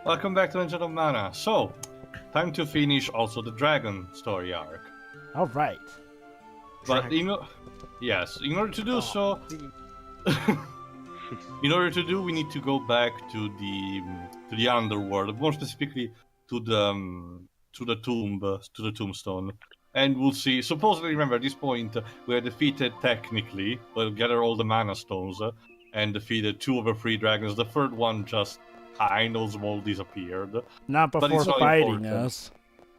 Welcome back to Legend of Mana. So, time to finish also the dragon story arc. All right. But yes, in order to do so, we need to go back to the underworld, more specifically to the tombstone, and we'll see. Supposedly, remember at this point we are defeated technically. We'll gather all the mana stones and defeated 2 of the 3 dragons. The third one just kind of small disappeared. Not before fighting us.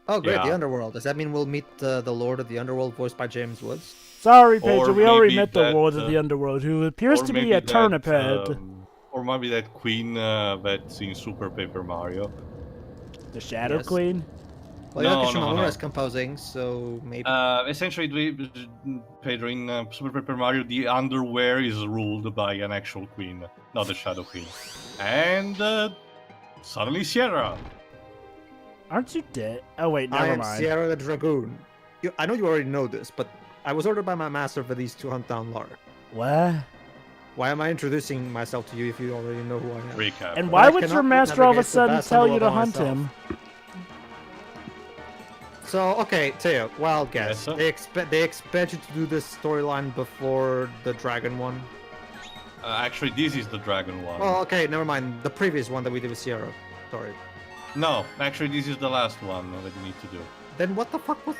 Oh, great, Yeah. the Underworld. Does that mean we'll meet the Lord of the Underworld, voiced by James Woods? Sorry, Or Pedro, we already maybe met the that, Lord of the Underworld, who appears Or to be maybe a turnip that, head. or maybe that queen that's in Super Paper Mario. The Shadow Yes. Queen? Well, No, Yaki no, Shimamura no. is composing, so maybe. Essentially, Pedro, in Super Paper Mario, the underwear is ruled by an actual queen, not the Shadow Queen. And suddenly Sierra. Aren't you dead? Oh, wait, I never am mind. Sierra the Dragoon. I know you already know this, but I was ordered by my master for these to hunt down Lark. What? Why am I introducing myself to you if you already know who I am? Recap. And But why I would cannot your master all of a navigate the sudden vast tell you to underworld hunt by him? So, okay, Teo, wild guess. Yes, sir? They expect you to do this storyline before the dragon one? Actually, this is the dragon one. Well, okay, never mind. The previous one that we did with Sierra. Sorry. No, actually, this is the last one that you need to do. Then what the fuck was...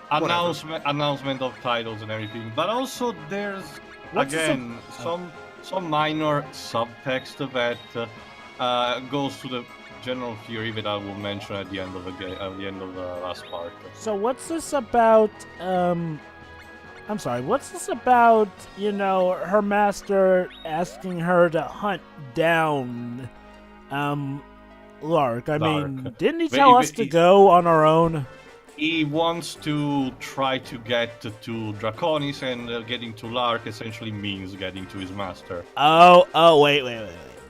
Whatever. Announcement of titles and everything. But also, there's What's again some minor subtext that goes to the general theory that I will mention at the end of the last part. So what's this about, I'm sorry, what's this about, her master asking her to hunt down, Lark? I mean, Lark. didn't he tell us to go on our own? He wants to try to get to Drakonis, and getting to Lark essentially means getting to his master. Oh, wait.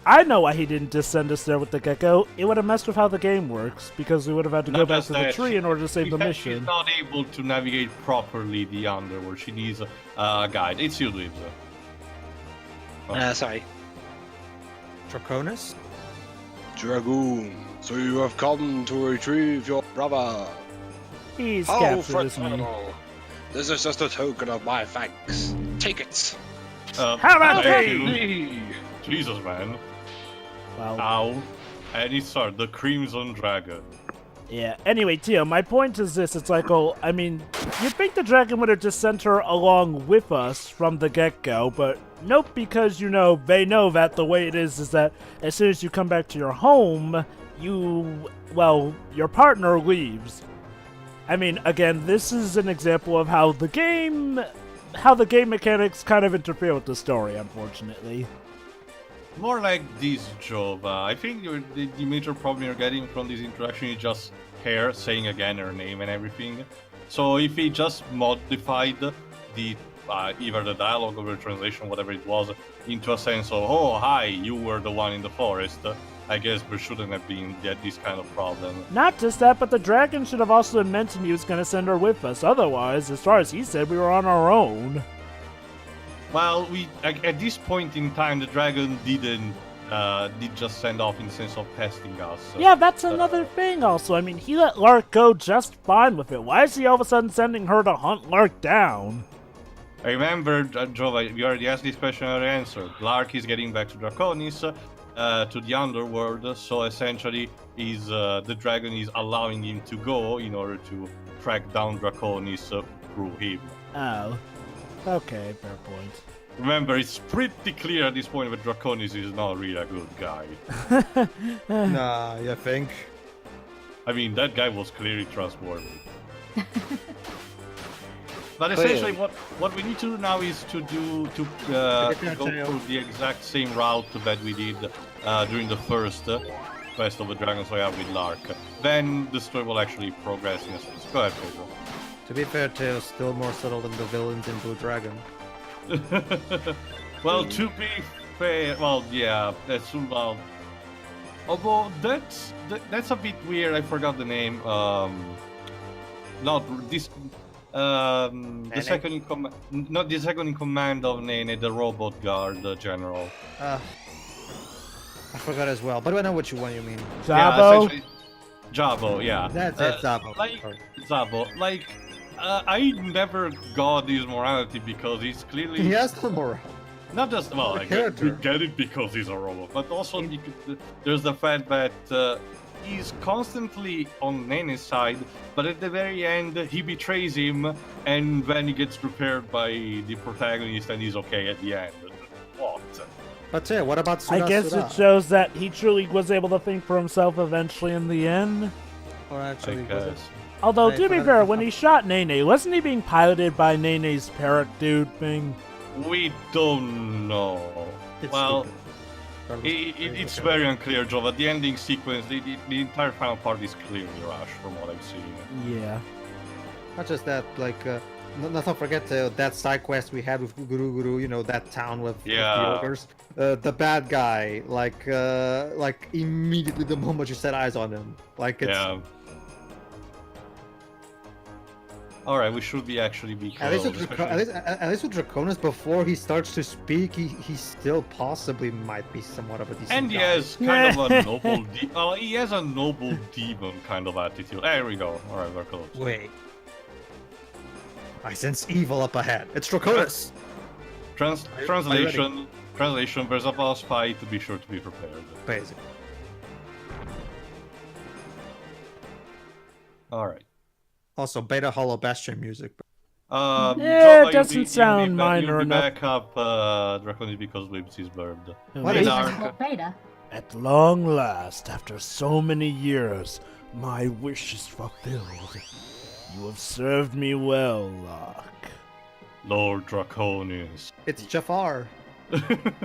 I know why he didn't just send us there with the gecko. It would have messed with how the game works, because we would have had to go Not back just to the that, tree in order to save the She's mission. not able to navigate properly the underworld. She needs a guide. It's you, Dweebs. Sorry. Draconis? Dragoon, so you have come to retrieve your brother. He's Oh, captured as me. phenomenal. This is just a token of my thanks. Take it. How about thank hey? you. Jesus, man. Wow. Ow. And it's the Crimson Dragon. Yeah, anyway, Tio, my point is this. It's like, you'd think the dragon would have just sent her along with us from the get-go, but nope, because, they know that the way it is that as soon as you come back to your home, your partner leaves. I mean, again, this is an example of how the game mechanics kind of interfere with the story, unfortunately. More like this, Jova. I think the major problem you're getting from this interaction is just her saying again her name and everything. So if he just modified the either the dialogue or the translation, whatever it was, into a sense of, oh, hi, you were the one in the forest, I guess there shouldn't have been this kind of problem. Not just that, but the dragon should have also mentioned he was going to send her with us. Otherwise, as far as he said, we were on our own. Well, at this point in time, the dragon did just send off in the sense of testing us. Yeah, that's another thing also. I mean, he let Lark go just fine with it. Why is he all of a sudden sending her to hunt Lark down? Remember, Jova, you already asked this question and already answered. Lark is getting back to Drakonis, to the Underworld, so essentially the dragon is allowing him to go in order to track down Drakonis through him. Oh. Okay, fair point. Remember, it's pretty clear at this point that Drakonis is not really a good guy. Nah, you think? I mean, that guy was clearly trustworthy. But essentially, what we need to do now is to go through the exact same route that we did during the first Quest of the Dragon Slayer with Lark. Then the story will actually progress in a sense. Go ahead, Pedro. To be fair, Teo's still more subtle than the villains in Blue Dragon. Well, to be fair, that's although that's a bit weird. I forgot the name. Not this. The second in command, not the second in command of Nene, the robot guard general. I forgot as well, but I know which one you mean. Yeah, Zabo? essentially, Jabo, yeah. That's it, Zabo. Like, Sorry. Zabo, like, I never got his morality because he's clearly He has no more. not just well, I character. get it because he's a robot, but also there's the fact that he's constantly on Nene's side, but at the very end he betrays him, and then he gets repaired by the protagonist, and he's okay at the end. What? But yeah, what about I Suda guess Suda? it shows that he truly was able to think for himself eventually in the end. Or I actually, was it? guess. Although, I to be forgot- fair, when he shot Nene, wasn't he being piloted by Nene's parrot dude thing? We don't know. It's Well, stupid. Carlos, it's okay. very unclear, Joe. But the ending sequence, the entire final part is clearly rushed from what I've seen. Yeah. Not just that, like, let's not forget that side quest we had with Guru Guru, you know, that town with Yeah. the ogres. The bad guy, like immediately the moment you set eyes on him. Like, it's... Yeah. All right, we should be actually be At least, close, with especially- at least with Drakonis, before he starts to speak, he still possibly might be somewhat of a decent And he guy. has kind of a noble, he has a noble demon kind of attitude. There we go. All right, we're close. Wait. I sense evil up ahead. It's Drakonis! Translation. There's a boss fight. Be sure to be prepared. Basic. All right. Also, Beta Hollow Bastion music. Yeah, Java, it doesn't sound minor you'll be enough. back up, Draconis, because Libs is burned. What Hey, is Dark. Well, Beta. At long last, after so many years, my wish is fulfilled. You have served me well, Locke. Lord Draconis. It's Jafar.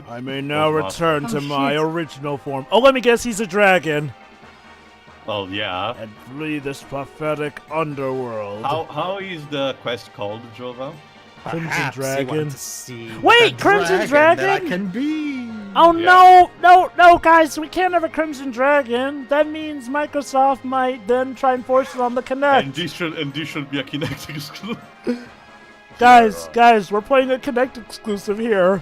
I may now Well, return to Oh, my shit. original form. Oh, let me guess, he's a dragon. Well, yeah. And flee this pathetic underworld. How is the quest called, Jova? Crimson Perhaps he Dragon. wanted to see Wait, the Crimson that I Dragon? can be. Oh Yeah. no, guys, we can't have a Crimson Dragon. That means Microsoft might then try and force it on the Kinect. And this should be a Kinect exclusive. Guys, we're playing a Kinect exclusive here.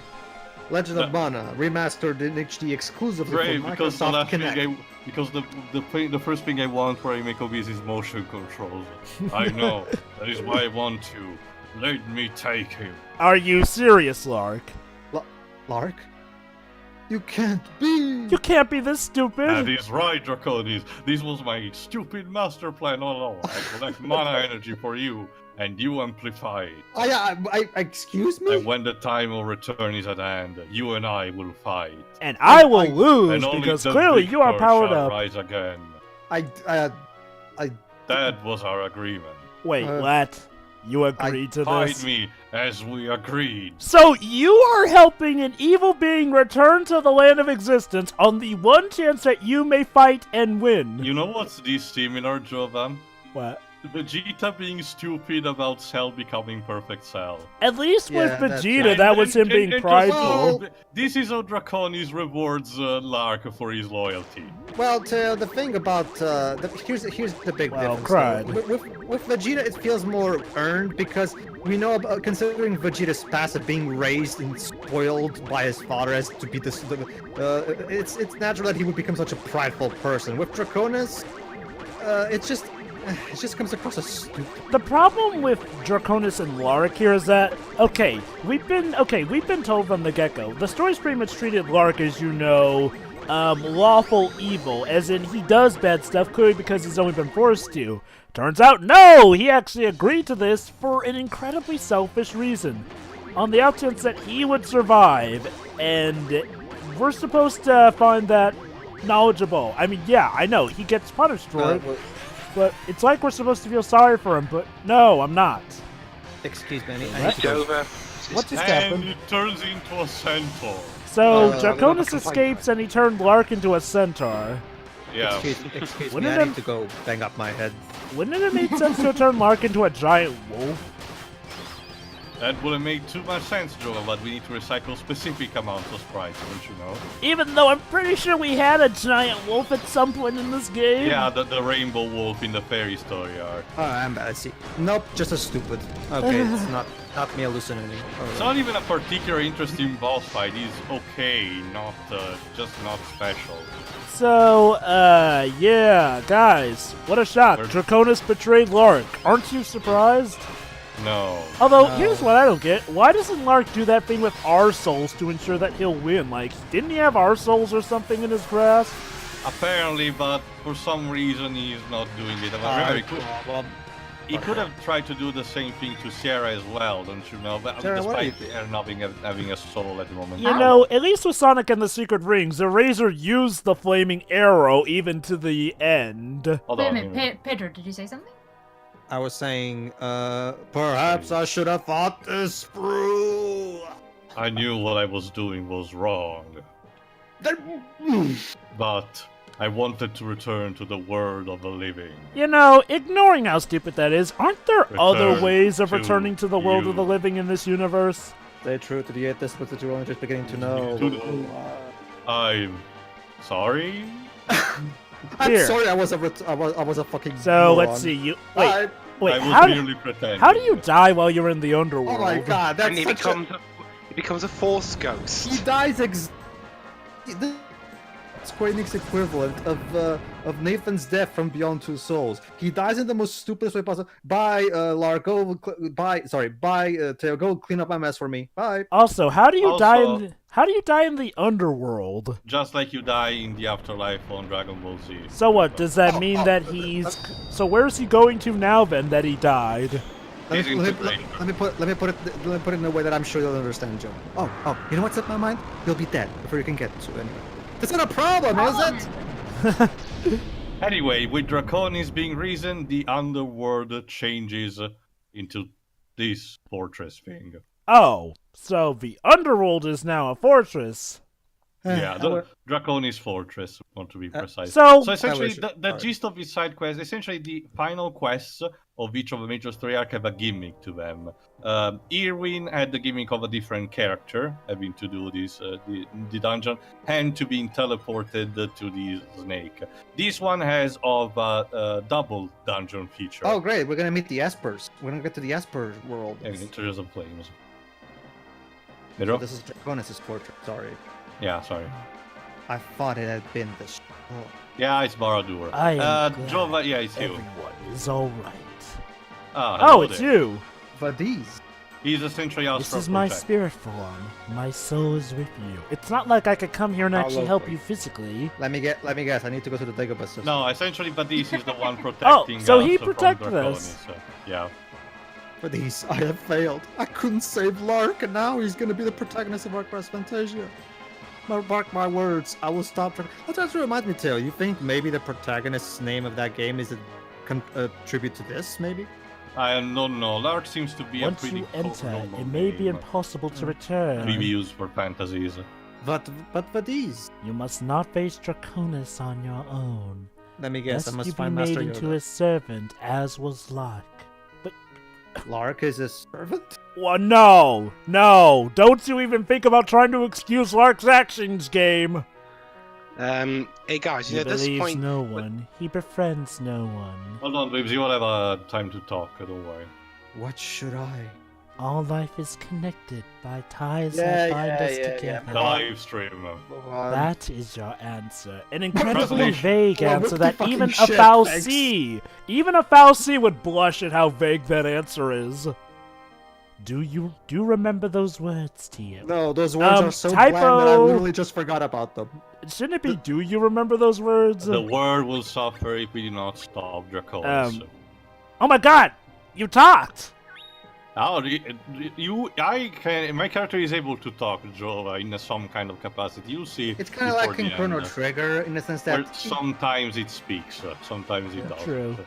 Legend of Mana remastered in HD exclusively Great, for because the Microsoft last Kinect. thing because the first thing I want for a Makeobi is motion controls. I know. That is why I want to. Let me take him. Are you serious, Lark? Lark? You can't be. You can't be this stupid. That is right, Draconis. This was my stupid master plan all along. I collect mana energy for you, and you amplify it. I excuse me? And when the time of return is at hand, you and I will fight. And I will lose And only because the clearly you are victor powered shall up. rise again. I That was our agreement. Wait, Uh, what? You agreed to Fight this? me as we agreed. So you are helping an evil being return to the land of existence on the one chance that you may fight and win. You know what's this similar, Jovan? What? Vegeta being stupid about Cell becoming perfect Cell. At least with Yeah, that's Vegeta, right. that was him being just- prideful. This is how Draconis rewards Lark for his loyalty. well, the thing about here's the big Well, difference. cried. With Vegeta, it feels more earned because we know about considering Vegeta's past of being raised and spoiled by his father as to be this. It's natural that he would become such a prideful person. With Draconis, it just comes across as stupid. The problem with Drakonis and Lark here is that we've been told from the get-go. The story's pretty much treated Lark as, lawful evil, as in he does bad stuff clearly because he's only been forced to. Turns out, no! He actually agreed to this for an incredibly selfish reason. On the off chance that he would survive, and we're supposed to find that knowledgeable. I mean, yeah, I know, he gets punished for it. But it's like we're supposed to feel sorry for him, but no, I'm not. Excuse me, I need What? to go. Jova. What just And happened? it turns into a centaur. So, I'm Draconis gonna complain. escapes and he turned Lark into a centaur. Yeah. Excuse me, Wouldn't I it- need to go bang up my head. Wouldn't it have made sense to turn Lark into a giant wolf? That wouldn't make too much sense, Joe, but we need to recycle specific amounts of sprites, don't you know? Even though I'm pretty sure we had a giant wolf at some point in this game. Yeah, the rainbow wolf in the fairy story arc. Oh, I'm bad. I see. Nope, just a stupid. Okay, it's not me hallucinating. It's not even a particular interesting boss fight. He's okay, just not special. So, yeah, guys, what a shock. Where's- Drakonis betrayed Lark. Aren't you surprised? No. Although, here's what I don't get. Why doesn't Lark do that thing with our souls to ensure that he'll win? Like, didn't he have our souls or something in his grasp? Apparently, but for some reason he's not doing it. Remember, he could have tried to do the same thing to Sierra as well, don't you know? But Sarah, what are you despite her not having a soul at the moment. You know, at least with Sonic and the Secret Rings, the Razor used the flaming arrow even to the end. Hold Wait a on. minute, Pedro, did you say something? I was saying, perhaps I should have fought this through. I knew what I was doing was wrong, but I wanted to return to the world of the living. You know, ignoring how stupid that is, aren't there other Return ways of to returning to the world of the you. living in this universe? Stay true to the atheist, but that you're only just beginning to know. I'm sorry? I'm Here. sorry, I was a fucking. So, moron. let's see, you... Wait, wait, I was how, merely pretending. how do you die while you're in the underworld? Oh my god, that's And he such becomes a force ghost. He dies the Square Enix equivalent of Nathan's death from Beyond Two Souls. He dies in the most stupidest way possible. Bye, Largo. Bye, Teo. Go clean up my mess for me. Bye. Also, how do you die Also- in how do you die in the underworld? Just like you die in the afterlife on Dragon Ball Z. So what, does that mean that he's... So where's he going to now then that he died? Let He's me, into let me put it in a way that I'm sure you'll understand, Joe. Oh, you know what's in my mind? He'll be dead before you can get to him. That's not a problem, is it? Anyway, with Drakonis being reasoned, the underworld changes into this fortress thing. Oh, so the underworld is now a fortress. Yeah, the Drakonis fortress, want to be precise. So essentially, wish- the sorry. gist of this side quest, essentially the final quests of each of the major story arc have a gimmick to them. Irwin had the gimmick of a different character, having to do this the dungeon, and to being teleported to the snake. This one has of a double dungeon feature. Oh, great. We're gonna meet the Espers. We're gonna get to the Esper world. And Interiors of Flames. So Pedro? this is Draconis' portrait. Sorry. Yeah, sorry. I thought it had been this. Oh. Yeah, it's Baradur. I am glad Jova, yeah, it's you. everyone is alright. Ah, Oh, hello it's there. you. But these. He's essentially our This is my protector. spirit form. My soul is with you. It's not like I could come here and How actually help lovely. you physically. Let me guess. I need to go to the Dagobah system. No, essentially, Badis is the one protecting so us he from protected Draconis, us. Yeah. For these, I have failed. I couldn't save Lark, and now he's gonna be the protagonist of Arc Cross Fantasia. Mark my words, I will stop. That actually reminds me, Tail. You think maybe the protagonist's name of that game is a tribute to this? Maybe. I don't know. Lark seems to be Once a pretty you enter, normal it may be name. impossible to return. Reviews for fantasies. But for these, You must not face Draconis on your own. let me guess. I Lest must you be find made Master into Yoda. a servant, as was Lark. Lark is a servant. Well, no! Don't you even think about trying to excuse Lark's actions, game! Hey guys, He at this believes point, no one. He befriends no one. Hold on, babes. You will have time to talk. Don't worry. What should I? All life is connected by ties Yeah, that bind yeah, us yeah, together. The live stream. That is your answer. An incredibly Translation. vague Well, answer what that the fucking even a shit, foul thanks. C, even a foul C would blush at how vague that answer is. Do you remember those words, Tio? No, those words are so bland that I typo. literally just forgot about them. Shouldn't it be do you remember those words? The world will suffer if we do not stop Draconis. Oh my god! You talked! Oh, my character is able to talk, Jova, in some kind of capacity. You see. It's kind of before like in the Chrono end, Trigger in the sense where that sometimes it speaks, sometimes it doesn't. True.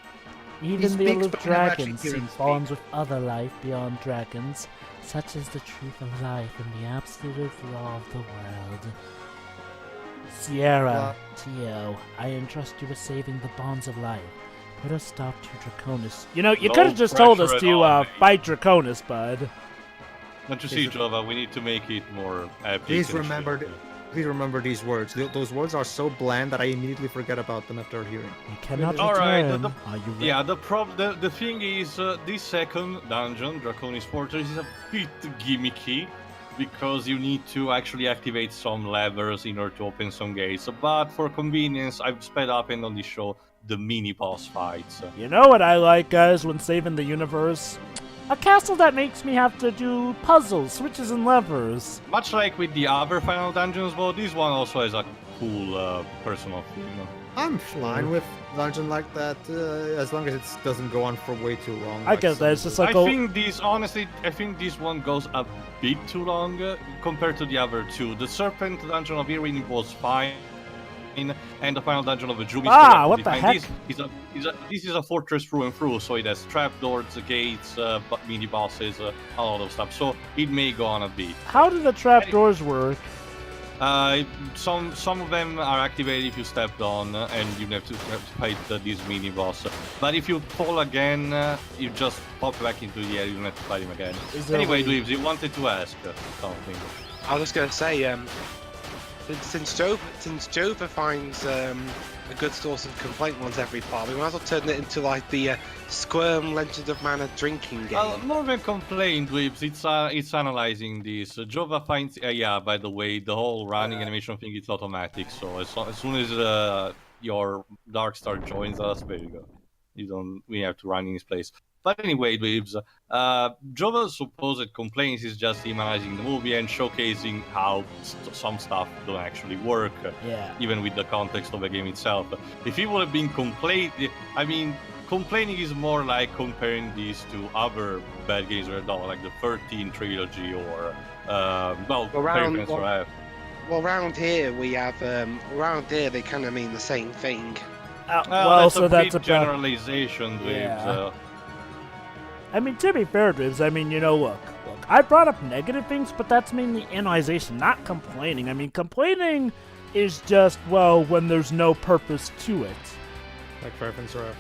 Even the speaks, aloof but we never actually dragons hear him seek speak. bonds with other life beyond dragons, such as the truth of life and the absolute law of the world. Sierra, Tio, I entrust you with saving the bonds of life. Put a stop to Draconis. You know, you No could have just told us pressure at to all, mate. fight Draconis, bud. Don't you see, Jova? We need to make it more epic. Please and remember, shit. please remember these words. Those words are so bland that I immediately forget about them after hearing. You cannot All right, return. the- Are you ready? Yeah, the thing is, this second dungeon, Drakonis Fortress, is a bit gimmicky because you need to actually activate some levers in order to open some gates. But for convenience, I've sped up and only show the mini boss fights. You know what I like, guys, when saving the universe? A castle that makes me have to do puzzles, switches, and levers. Much like with the other final dungeons, well, this one also has a cool personal theme. I'm fine with dungeon like that as long as it doesn't go on for way too long. I guess that it's just like I think this one goes a bit too long compared to the other two. The Serpent dungeon of Irwin was fine, and the final dungeon of the Jumi. What the heck? This is a fortress through and through, so it has trapdoors, gates, mini bosses, a lot of stuff. So it may go on a bit. How do the trapdoors work? Some of them are activated if you stepped on, and you have to fight this mini boss. But if you fall again, you just pop back into the air. You don't have to fight him again. Anyway, Dweebs, you wanted to ask something. I was just going to say, since Jova finds a good source of complaint once every part, we might as well turn it into like the Squirm Legend of Mana drinking game. Well, more than complaint, Dweebs, it's analyzing this. Jova finds, yeah, by the way, the whole running animation thing, it's automatic, so as soon as your Darkstar joins us, there you go. We have to run in his place. But anyway, Dweebs, Jova's supposed complaints is just him analyzing the movie and showcasing how some stuff don't actually work, even with the context of the game itself. If he would have been complaining is more like comparing these to other bad games we've done, like the 13 trilogy or, Well, around here we have, around here they kind of mean the same thing. Well, so that's a generalization, Dweebs. Yeah. I mean, to be fair, Dibs, I mean, look, I brought up negative things, but that's mainly analyzation, not complaining. I mean, complaining is just, well, when there's no purpose to it. Like preference or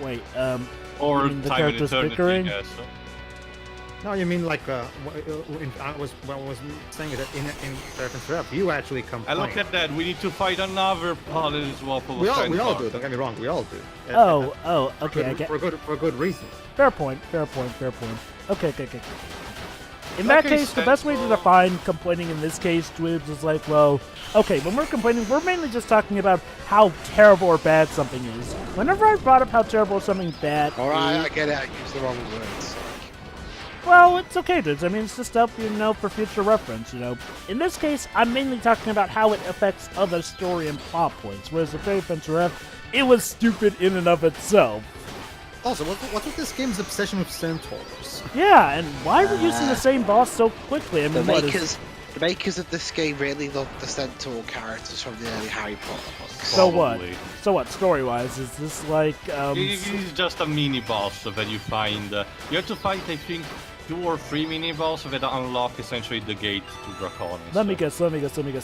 Wait, or you mean the time and characters eternity, bickering? yes. No, you mean like I was saying that in preference rep, you actually complain. I look at that. We need to fight another pilot as well. We all do. Don't get me wrong. We all do. Okay, I get. For good reason. Fair point. Okay. In that case, the best way to define complaining in this case, Dweebs, is like, well, okay, when we're complaining, we're mainly just talking about how terrible or bad something is. Whenever I brought up how terrible something bad Alright, is, I get it, I used the wrong words. well, it's okay, dudes. I mean, it's just to help you know for future reference, In this case, I'm mainly talking about how it affects other story and plot points, whereas the Fairy Fencer F, it was stupid in and of itself. Also, what's with this game's obsession with centaurs? Yeah, and why are we using the same boss so quickly? I mean, The makers of this game really love the centaur characters from the early Harry Potter books. So Probably. what, story-wise? Is this like, It's just a mini boss that you find. You have to fight, I think, 2 or 3 mini bosses that unlock essentially the gate to Drakonis. Let me guess.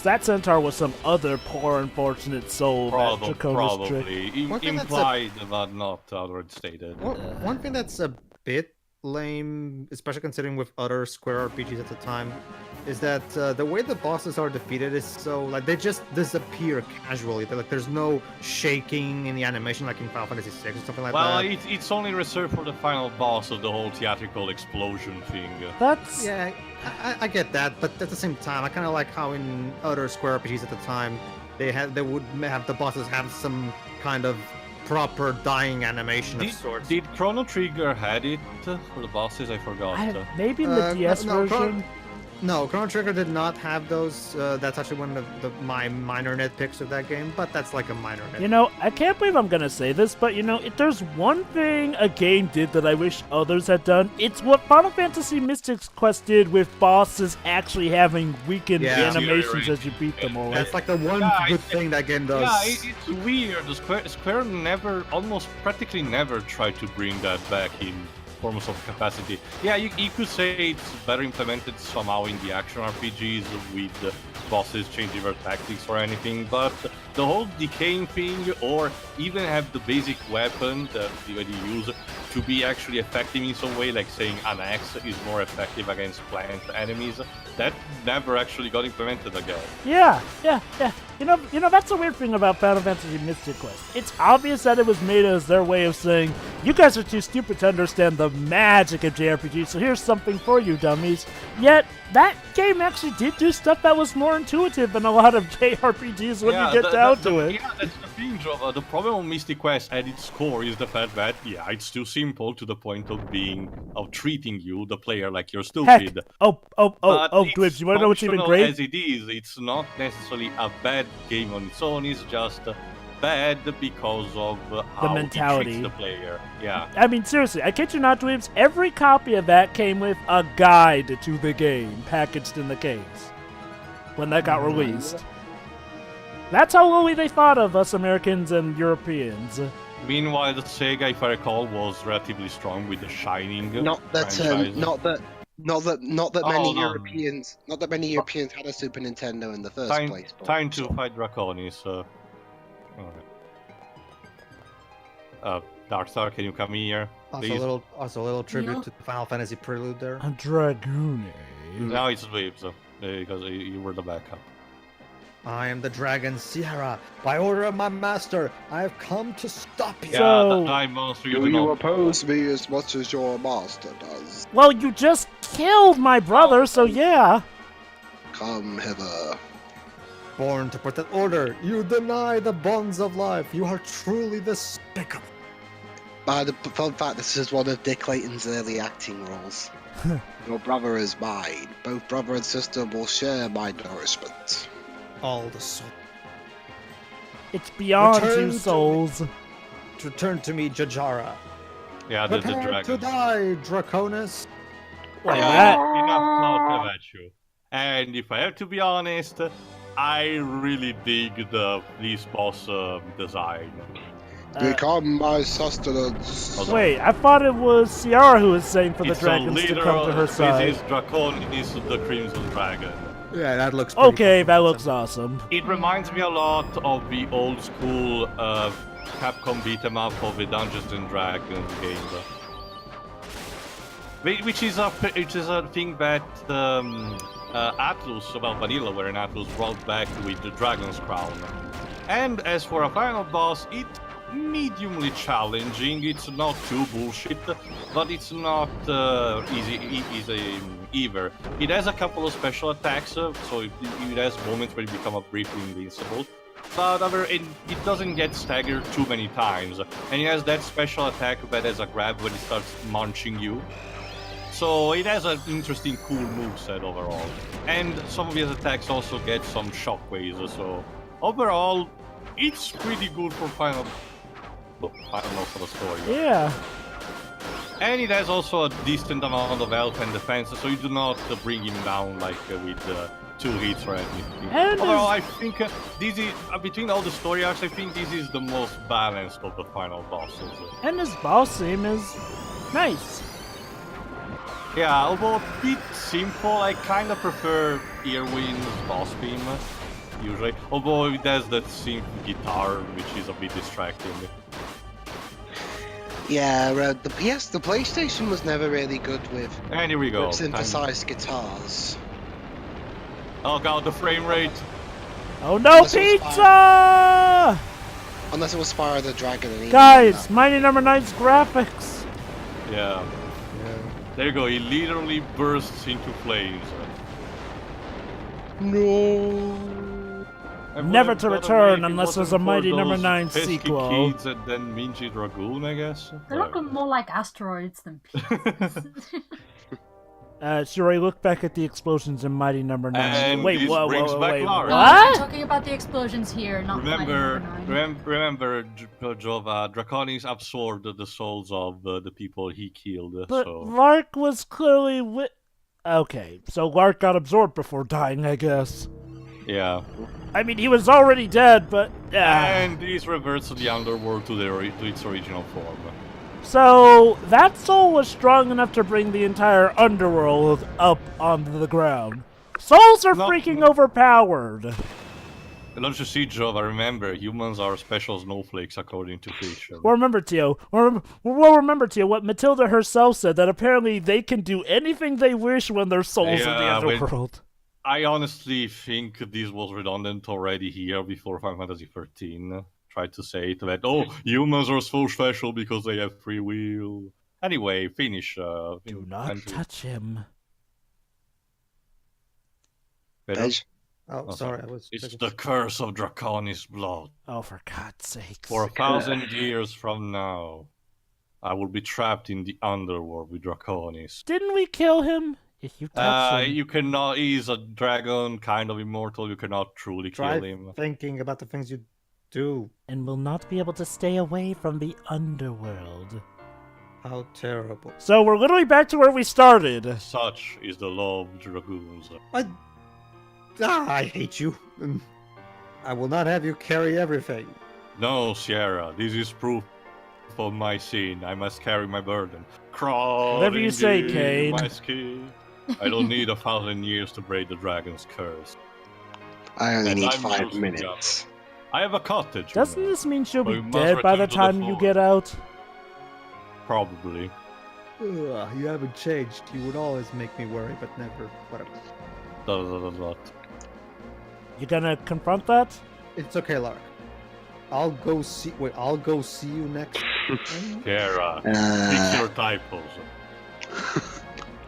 That centaur was some other poor, unfortunate soul that Drakonis tricked. Probably. Implied, but not outright stated. One thing that's a bit lame, especially considering with other Square RPGs at the time, is that the way the bosses are defeated is so, like, they just disappear casually. There's no shaking in the animation like in Final Fantasy VI or something like that. Well, it's only reserved for the final boss of the whole theatrical explosion thing. That's... Yeah, I get that, but at the same time, I kind of like how in other Square RPGs at the time, they would have the bosses have some kind of proper dying animation of sorts. Did Chrono Trigger had it for the bosses? I forgot. Maybe in the DS version? No, Chrono Trigger did not have those. That's actually one of my minor nitpicks of that game, but that's like a minor nitpick. I can't believe I'm gonna say this, but if there's one thing a game did that I wish others had done, it's what Final Fantasy Mystic's Quest did with bosses actually having weakened animations as you beat them all. That's like the one good thing that game does. Yeah, it's weird. Square almost practically never tried to bring that back in forms of capacity. Yeah, you could say it's better implemented somehow in the action RPGs with the bosses changing their tactics or anything, but the whole decaying thing, or even have the basic weapon that you use to be actually effective in some way, like saying an axe is more effective against plant enemies, that never actually got implemented again. Yeah. You know, that's the weird thing about Final Fantasy Mystic Quest. It's obvious that it was made as their way of saying, you guys are too stupid to understand the magic of JRPG, so here's something for you, dummies. Yet, that game actually did do stuff that was more intuitive than a lot of JRPGs when you get down to it. Yeah, that's the thing, Joe. The problem with Mystic Quest at its core is the fact that, yeah, it's too simple to the point of treating you, the player, like you're stupid. Heck. Oh, Dwibs, you wanna know what's even Functional great? as it is, it's not necessarily a bad game on its own, it's just bad because of how mentality. it treats the player. Yeah. I mean, seriously, I kid you not, Dwibs, every copy of that came with a guide to the game packaged in the case when that got released. That's how lowly they thought of us Americans and Europeans. Meanwhile, the Sega, if I recall, was relatively strong with the Shining Not that franchise. not that many no. Europeans had a Super Nintendo in the first place. but- Time to fight Drakonis. Darkstar, can you come here, please? Also a little tribute to the Final Fantasy prelude there. A Dragoon. Now it's Weebs, because you were the backup. I am the Dragon Sierra. By order of my master, I have come to stop you. Yeah, So- that time monster, Do you oppose me as much as your master does? Well, you just killed my brother, so yeah. Come hither. Born to protect order, you deny the bonds of life. You are truly despicable. By the fun fact, this is one of Dick Clayton's early acting roles. Your brother is mine. Both brother and sister will share my nourishment. All the soul. It's beyond Return two to- souls. Return to me, Jajara. Yeah, the Prepare dragon. to die, Draconis. Well, Yeah, that- enough talk about you. And if I have to be honest, I really dig this boss design. Become my sustenance. Wait, I thought it was Ciara who was saying for the It's a dragons to come to her This side. is Drakonis, the Crimson Dragon. Yeah, that looks pretty Okay, cool. that looks awesome. It reminds me a lot of the old school Capcom beat 'em up of the Dungeons and Dragons game, which is a thing that Atlus, well, Vanillaware and Atlus brought back with the Dragon's Crown. And as for a final boss, it's mediumly challenging. It's not too bullshit, but it's not easy either. It has a couple of special attacks, so it has moments where you become briefly invincible. But it doesn't get staggered too many times, and it has that special attack that has a grab when it starts munching you. So it has an interesting, cool moveset overall. And some of his attacks also get some shockwaves, so overall, it's pretty good for final for the story. Yeah. And it has also a decent amount of health and defense, so you do not bring him down like with 2 hits or anything. And Overall, I think this is, between all the story arcs, I think this is the most balanced of the final bosses. And his boss theme is nice. Yeah, although a bit simple, I kind of prefer Earwind's boss theme, usually. Although it has that synth guitar, which is a bit distracting. Yeah, the PlayStation was never really good with And here we go. synthesized guitars. Oh god, the frame rate! Oh no, Unless it was pizza! Unless it was Spyro the Dragon. And even Guys, then, Mighty Number 9's graphics. Yeah. There you go, he literally bursts into flames. no. Never to By the return way, if it unless wasn't there's a for Mighty Number those 9 pesky sequel. Kids and then Minji Dragoon, I guess. They look more like asteroids than pieces. Shuri, look back at the explosions in Mighty Number 9. And wait, this whoa, brings back wait, Lara. No, I'm what? talking about the explosions here, not Mighty Number 9. Remember, Jova, Draconis absorbed the souls of the people he killed. But so Lark was clearly Okay, so Lark got absorbed before dying, I guess. yeah. I mean, he was already dead, but... And this reverts the Underworld to its original form. So, that soul was strong enough to bring the entire Underworld up onto the ground. Souls are Not- freaking overpowered. Don't you see, Jova? Remember, humans are special snowflakes according to fiction. Well, remember, Tio. Remember, Tio, what Matilda herself said, that apparently they can do anything they wish when their souls in the Underworld. I honestly think this was redundant already here before Final Fantasy XIII. Tried to say it that, oh, humans are so special because they have free will. Anyway, finish. Do not touch him. Edge. Oh, sorry, I was. It's the curse of Drakonis blood. Oh, for God's sakes. For 1,000 years from now, I will be trapped in the Underworld with Drakonis. Didn't we kill him? If you touch him. You cannot. He's a dragon, kind of immortal. You cannot truly kill him. Thinking about the things you do. And will not be able to stay away from the Underworld. How terrible. So we're literally back to where we started. Such is the law of dragoons. I hate you. I will not have you carry everything. No, Sierra, this is proof of my sin. I must carry my burden. Crawl Whatever you say, Cade. My skin. I don't need 1,000 years to break the dragon's curse. I only And need I'm 5 losing minutes. I have a cottage. Doesn't this mean she'll But be we must dead by the return to the time you fort. get out? Probably. You haven't changed. You would always make me worry, but never. Whatever. Dot. You gonna confront that? It's okay, Lark. I'll go see. Wait, I'll go see you next. Sierra, fix your typos.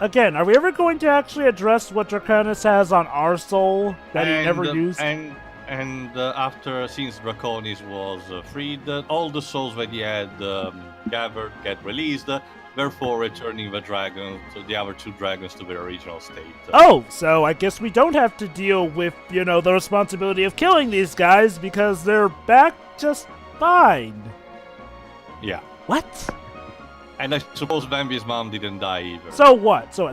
Again, are we ever going to actually address what Draconis has on our soul that he never used? And after, since Draconis was freed, all the souls that he had gathered get released, therefore returning the dragon to the other 2 dragons to their original state. Oh, so I guess we don't have to deal with, the responsibility of killing these guys because they're back just fine. Yeah. What? And I suppose Bambi's mom didn't die either. So what? So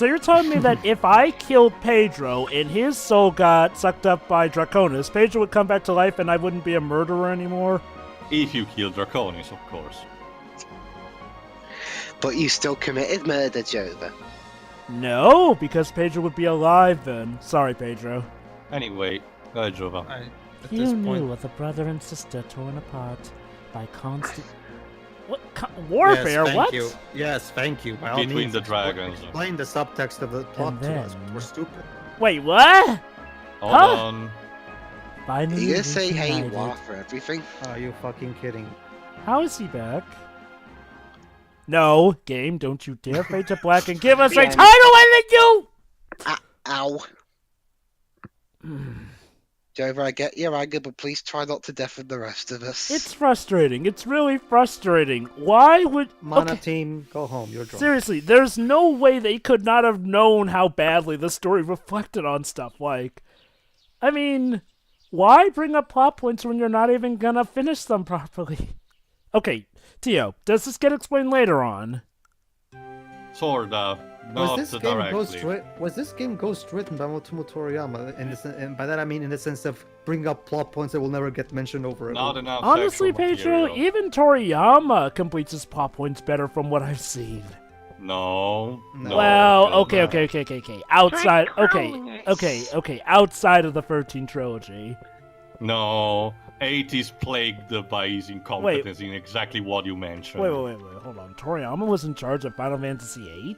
you're telling me that if I killed Pedro and his soul got sucked up by Draconis, Pedro would come back to life and I wouldn't be a murderer anymore? If you kill Draconis, of course. But you still committed murder, Jova. No, because Pedro would be alive then. Sorry, Pedro. Anyway, go ahead, Jova. At You this knew point, of a brother and sister torn apart by constant... What? Warfare? Yes, thank what? you. Yes, thank you. By all Between means, the dragons. Explain the subtext of the plot to us. then- We're stupid. Wait, what? Hold Huh? on. Finally You gonna say hey reunited. what for everything? Are you fucking kidding? How is he back? No, game, don't you dare fade to black and give us a title and you! Ow. Jova, I get your anger, but please try not to deafen the rest of us. It's frustrating. It's really frustrating. Why would... Mana Okay, team, go home. You're drunk. seriously, there's no way they could not have known how badly the story reflected on stuff like... I mean, why bring up plot points when you're not even gonna finish them properly? Okay, Tio, does this get explained later on? Sort of. Was Not this directly. game ghost written by Motomo Toriyama? And by that I mean in the sense of bring up plot points that will never get mentioned over and Not over. enough Honestly, sexual Pedro, material. even Toriyama completes his plot points better from what I've seen. No. Well, no. okay. Outside, okay. Outside of the 13 trilogy. No. 8 is plagued by his incompetence in exactly what you mentioned. Wait, hold on. Toriyama was in charge of Final Fantasy VIII?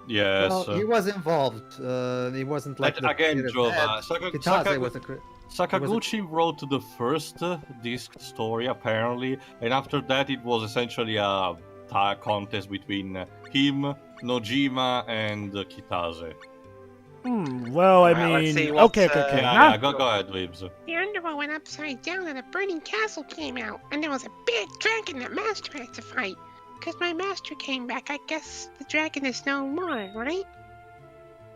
Yes. Well, he was involved. He wasn't like But again, creative Jova, head. Kitase was a Sakaguchi wrote the first disc story, apparently, and after that it was essentially a tag contest between him, Nojima, and Kitase. Well, I Alright, let's mean... see what's, Okay. Yeah, go ahead, Libs. The underworld went upside down and a burning castle came out, and there was a big dragon that Master had to fight. Because my master came back, I guess the dragon is no more, right?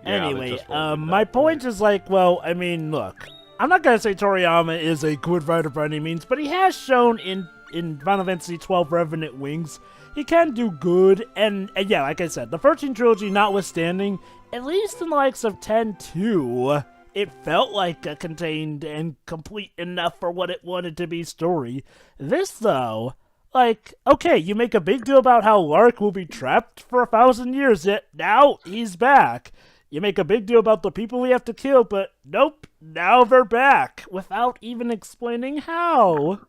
Anyway, my point is like, well, I mean, look, I'm not gonna say Toriyama is a good writer by any means, but he has shown in Final Fantasy XII Revenant Wings, he can do good, and yeah, like I said, the 13 trilogy notwithstanding, at least in the likes of 10-2, it felt like a contained and complete enough for what it wanted to be story. This, though, like, okay, you make a big deal about how Lark will be trapped for 1,000 years, yet now he's back. You make a big deal about the people we have to kill, but nope, now they're back, without even explaining how.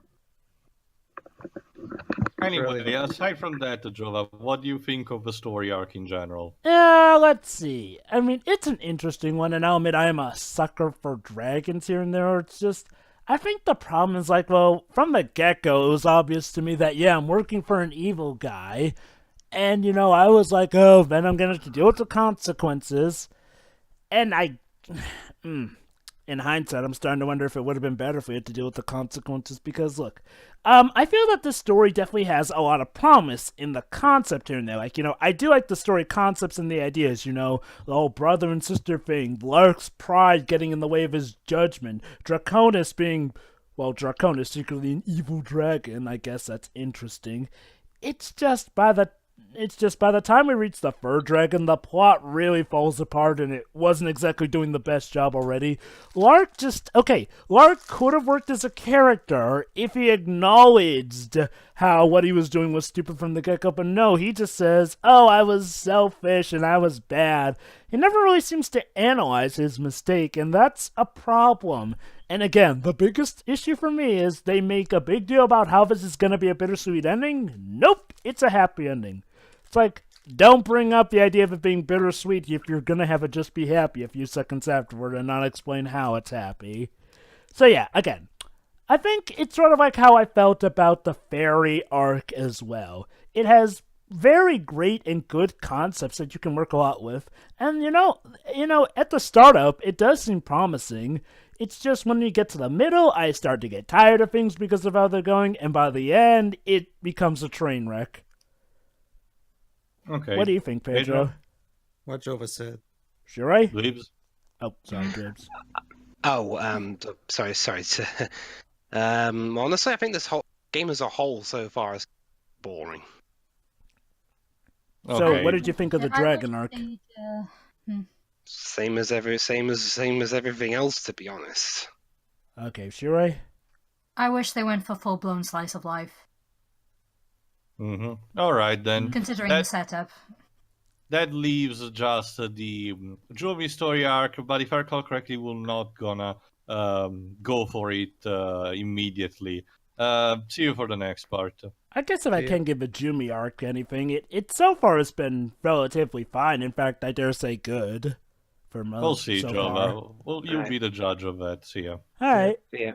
Anyway, aside from that, Jova, what do you think of the story arc in general? Let's see. I mean, it's an interesting one, and I'll admit I am a sucker for dragons here and there. It's just, I think the problem is, like, well, from the get-go, it was obvious to me that, yeah, I'm working for an evil guy, and, you know, I was like, oh, then I'm gonna have to deal with the consequences, and in hindsight, I'm starting to wonder if it would have been better if we had to deal with the consequences, because, look, I feel that this story definitely has a lot of promise in the concept here and there. Like, you know, I do like the story concepts and the ideas, you know, the whole brother and sister thing, Lark's pride getting in the way of his judgment, Drakonis being, well, Drakonis secretly an evil dragon. I guess that's interesting. It's just by the time we reach the fur dragon, the plot really falls apart, and it wasn't exactly doing the best job already. Lark could have worked as a character if he acknowledged how what he was doing was stupid from the get-go, but no, he just says, oh, I was selfish and I was bad. He never really seems to analyze his mistake, and that's a problem. And again, the biggest issue for me is they make a big deal about how this is going to be a bittersweet ending. Nope, it's a happy ending. It's like, don't bring up the idea of it being bittersweet if you're going to have it just be happy a few seconds afterward and not explain how it's happy. So yeah, again, I think it's sort of like how I felt about the fairy arc as well. It has very great and good concepts that you can work a lot with. And you know, at the startup, it does seem promising. It's just when you get to the middle, I start to get tired of things because of how they're going, and by the end, it becomes a train wreck. Okay. What do you think, Pedro? What Jova said. Shirai? Leaves? Oh, sorry, Dribs. Sorry. Honestly, I think this whole game as a whole so far is boring. So, Okay. what did you think of the dragon arc? Same as everything else, to be honest. Okay, Shirai? I wish they went for full-blown slice of life, Alright then. considering the setup. That leaves just the Jovi story arc, but if I recall correctly, we're not gonna go for it immediately. See you for the next part. I guess if I can give a Jumi arc anything, it so far has been relatively fine. In fact, I dare say good. For most We'll see, so Jova. far. Well, you'll be the judge of that. See ya. Alright. Yeah.